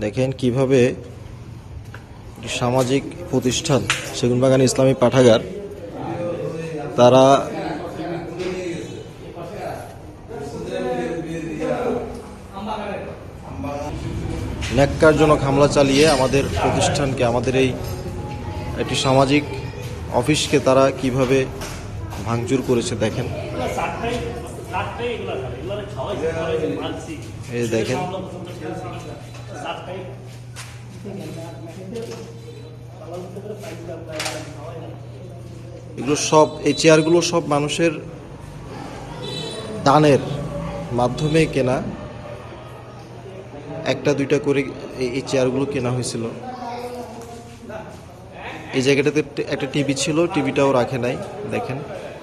দেখেন কিভাবে সামাজিক প্রতিষ্ঠান সেগুনবাগান ইসলামী পাঠাগার তারা ন্যাক্কারজনক হামলা চালিয়ে আমাদের প্রতিষ্ঠানকে, আমাদের এই একটি সামাজিক অফিসকে তারা কিভাবে ভাঙচুর করেছে দেখেন। এই দেখেন এগুলো সব, এই চেয়ারগুলো সব মানুষের দানের মাধ্যমে কেনা, একটা দুইটা করে এই চেয়ারগুলো কেনা হয়েছিল। এই জায়গাটাতে একটা টিভি ছিল, টিভিটাও রাখে নাই দেখেন।